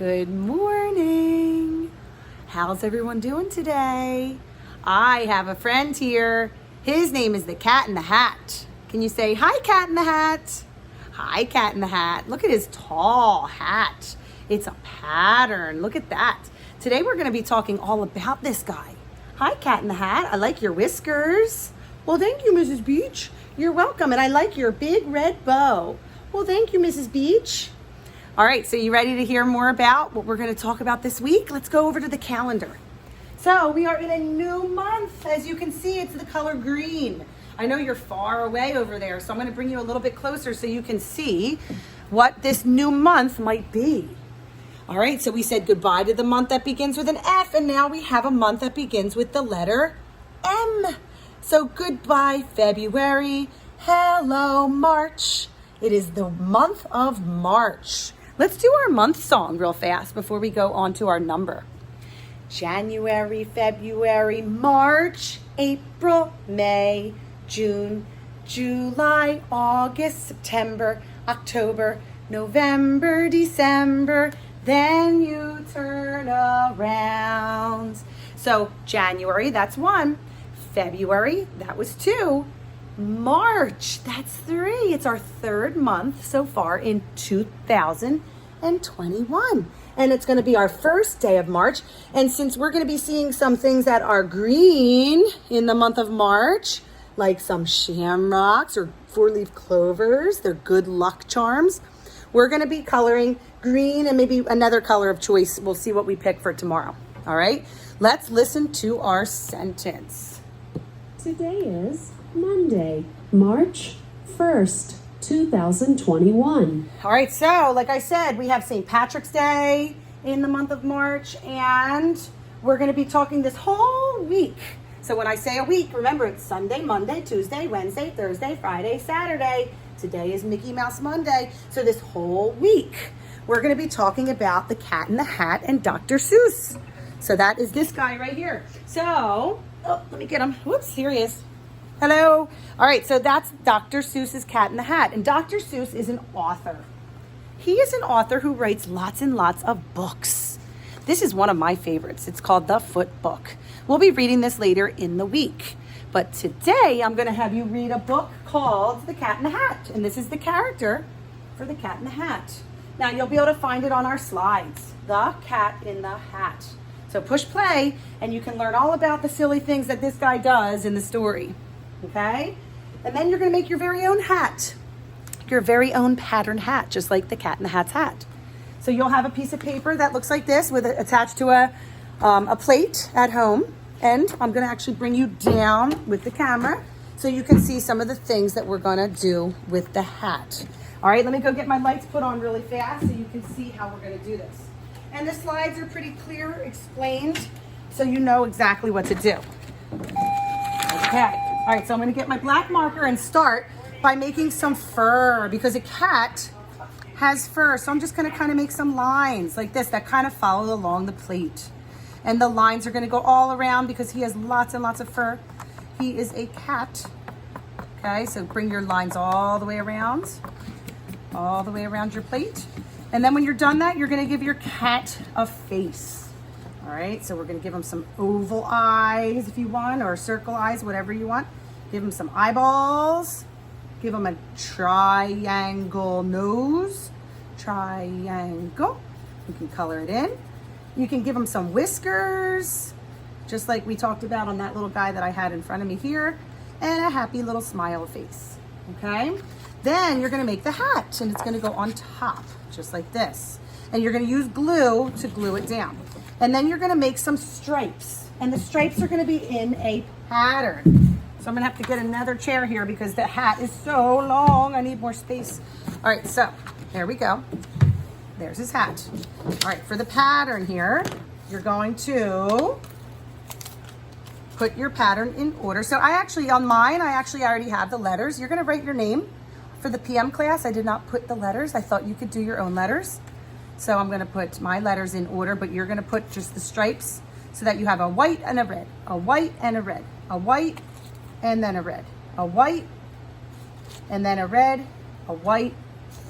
Good morning. How's everyone doing today? I have a friend here. His name is the Cat in the Hat. Can you say, hi, Cat in the Hat? Hi, Cat in the Hat. Look at his tall hat. It's a pattern. Look at that. Today we're going to be talking all about this guy. Hi, Cat in the Hat. I like your whiskers. Well, thank you, Mrs. Beach. You're welcome. And I like your big red bow. Well, thank you, Mrs. Beach. All right, so you ready to hear more about what we're going to talk about this week? Let's go over to the calendar. So we are in a new month. As you can see, it's the color green. I know you're far away over there, so I'm going to bring you a little bit closer so you can see what this new month might be. All right, so we said goodbye to the month that begins with an F, and now we have a month that begins with the letter M. So goodbye, February. Hello, March. It is the month of March. Let's do our month song real fast before we go on to our number. January, February, March, April, May, June, July, August, September, October, November, December, then you turn around. So January, that's 1. February, that was 2. March, that's 3. It's our third month so far in 2021. And it's going to be our first day of March. And since we're going to be seeing some things that are green in the month of March, like some shamrocks or 4-leaf clovers, they're good luck charms, we're going to be coloring green and maybe another color of choice. We'll see what we pick for tomorrow. All right, let's listen to our sentence. Today is Monday, March 1st, 2021. All right, so like I said, we have St. Patrick's Day in the month of March, and we're going to be talking this whole week. So when I say a week, remember it's Sunday, Monday, Tuesday, Wednesday, Thursday, Friday, Saturday. Today is Mickey Mouse Monday. So this whole week, we're going to be talking about the Cat in the Hat and Dr. Seuss. So that is this guy right here. So, let me get him. Whoops, here he is. Hello. All right, so that's Dr. Seuss's Cat in the Hat. And Dr. Seuss is an author. He is an author who writes lots and lots of books. This is one of my favorites. It's called The Foot Book. We'll be reading this later in the week. But today, I'm going to have you read a book called The Cat in the Hat. And this is the character for The Cat in the Hat. Now, you'll be able to find it on our slides. The Cat in the Hat. So push play, and you can learn all about the silly things that this guy does in the story. Okay? And then you're going to make your very own hat. Your very own pattern hat, just like the Cat in the Hat's hat. So you'll have a piece of paper that looks like this with attached to a plate at home. And I'm going to actually bring you down with the camera so you can see some of the things that we're going to do with the hat. All right, let me go get my lights put on really fast so you can see how we're going to do this. And the slides are pretty clear, explained, so you know exactly what to do. Okay. All right, so I'm going to get my black marker and start by making some fur because a cat has fur. So I'm just going to kind of make some lines like this that kind of follow along the plate. And the lines are going to go all around because he has lots and lots of fur. He is a cat. Okay, so bring your lines all the way around your plate. And then when you're done that, you're going to give your cat a face. All right, so we're going to give him some oval eyes if you want, or circle eyes, whatever you want. Give him some eyeballs. Give him a triangle nose. Triangle. You can color it in. You can give him some whiskers, just like we talked about on that little guy that I had in front of me here, and a happy little smile face. Okay? Then you're going to make the hat, and it's going to go on top, just like this. And you're going to use glue to glue it down. And then you're going to make some stripes. And the stripes are going to be in a pattern. So I'm going to have to get another chair here because the hat is so long. I need more space. All right, so there we go. There's his hat. All right, for the pattern here, you're going to put your pattern in order. So on mine, I already have the letters. You're going to write your name. For the PM class, I did not put the letters. I thought you could do your own letters. So I'm going to put my letters in order, but you're going to put just the stripes so that you have a white and a red, a white and a red, a white and then a red, a white and then a red, a white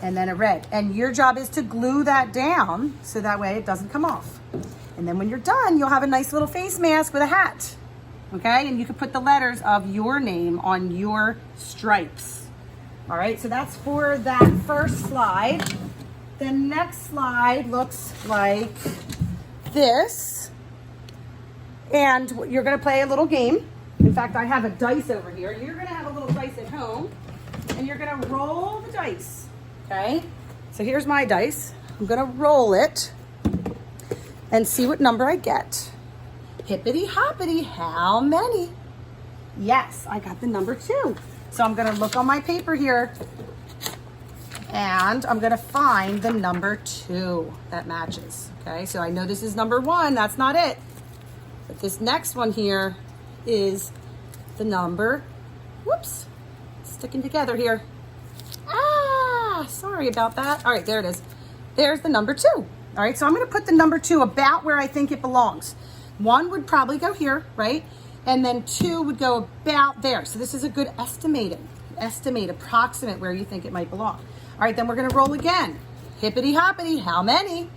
and then a red. And your job is to glue that down so that way it doesn't come off. And then when you're done, you'll have a nice little face mask with a hat. Okay, and you can put the letters of your name on your stripes. All right, so that's for that first slide. The next slide looks like this. And you're gonna play a little game. In fact, I have a dice over here. You're gonna have a little dice at home, and you're gonna roll the dice, okay? So here's my dice. I'm gonna roll it and see what number I get. Hippity hoppity, how many? Yes, I got the number 2. So I'm gonna look on my paper here, and I'm gonna find the number 2 that matches, okay? So I know this is number 1, that's not it. But this next one here is the number, whoops, sticking together here. Ah, sorry about that. All right, there it is. There's the number 2. All right, so I'm gonna put the number 2 about where I think it belongs. 1 would probably go here, right? And then 2 would go about there. So this is a good approximate where you think it might belong. All right, then we're gonna roll again. Hippity hoppity, how many?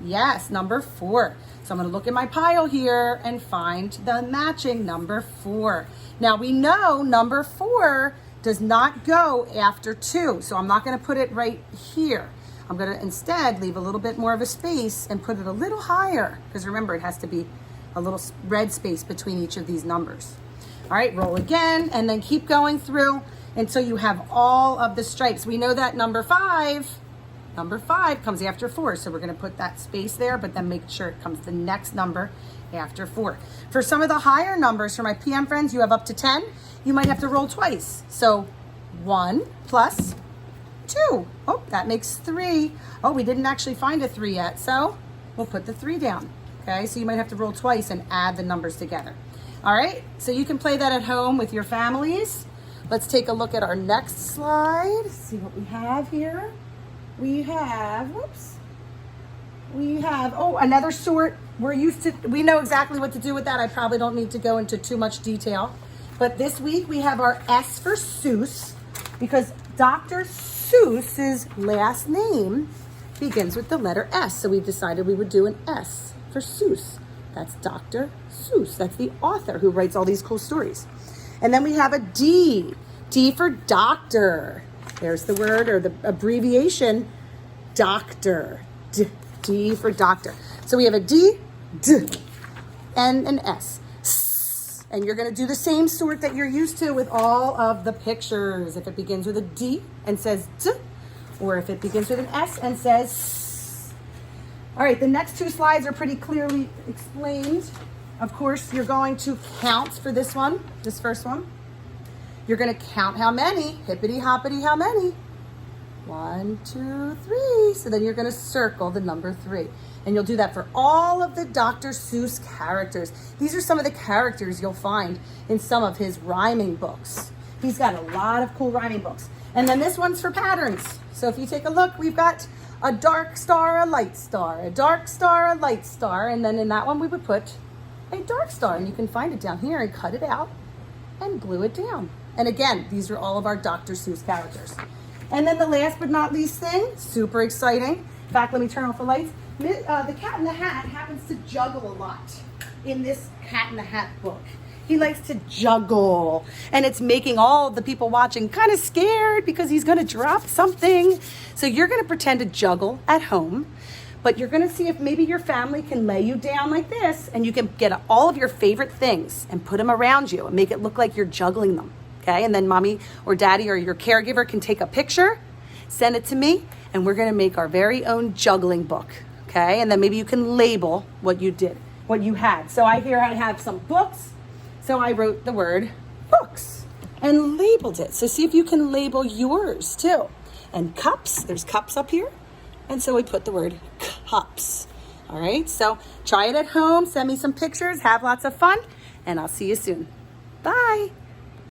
Yes, number 4. So I'm gonna look at my pile here and find the matching number 4. Now we know number 4 does not go after 2. So I'm not gonna put it right here. I'm gonna instead leave a little bit more of a space and put it a little higher, because remember, it has to be a little red space between each of these numbers. All right, roll again, and then keep going through until you have all of the stripes. We know that number 5 comes after 4, so we're gonna put that space there, but then make sure it comes the next number after 4. For some of the higher numbers, for my PM friends, you have up to 10, you might have to roll twice. So 1 plus 2. Oh, that makes 3. Oh, we didn't actually find a 3 yet, so we'll put the 3 down. Okay, so you might have to roll twice and add the numbers together. All right, so you can play that at home with your families. Let's take a look at our next slide. See what we have here. We have, another sort. We know exactly what to do with that. I probably don't need to go into too much detail. But this week we have our S for Seuss, because Dr. Seuss's last name begins with the letter S. So we decided we would do an S for Seuss. That's Dr. Seuss. That's the author who writes all these cool stories. And then we have a D. D for doctor. There's the word, or the abbreviation, doctor. D for doctor. So we have a D, and an S. And you're gonna do the same sort that you're used to with all of the pictures. If it begins with a D and says D, or if it begins with an S and says S. All right, the next 2 slides are pretty clearly explained. Of course, you're going to count for this one, this first one. You're gonna count how many, hippity hoppity, how many? 1, 2, 3. So then you're gonna circle the number 3. And you'll do that for all of the Dr. Seuss characters. These are some of the characters you'll find in some of his rhyming books. He's got a lot of cool rhyming books. And then this one's for patterns. So if you take a look, we've got a dark star, a light star, a dark star, a light star. And then in that one, we would put a dark star. And you can find it down here and cut it out and glue it down. And again, these are all of our Dr. Seuss characters. And then the last but not least thing, super exciting. In fact, let me turn off the lights. The Cat in the Hat happens to juggle a lot in this Cat in the Hat book. He likes to juggle, and it's making all the people watching kind of scared because he's gonna drop something. So you're gonna pretend to juggle at home, but you're gonna see if maybe your family can lay you down like this, and you can get all of your favorite things and put them around you and make it look like you're juggling them, okay? And then mommy or daddy or your caregiver can take a picture, send it to me, and we're gonna make our very own juggling book, okay? And then maybe you can label what you did, what you had. So I have some books. So I wrote the word books and labeled it. So see if you can label yours too. And cups, there's cups up here. And so we put the word cups. All right, so try it at home, send me some pictures, have lots of fun, and I'll see you soon. Bye.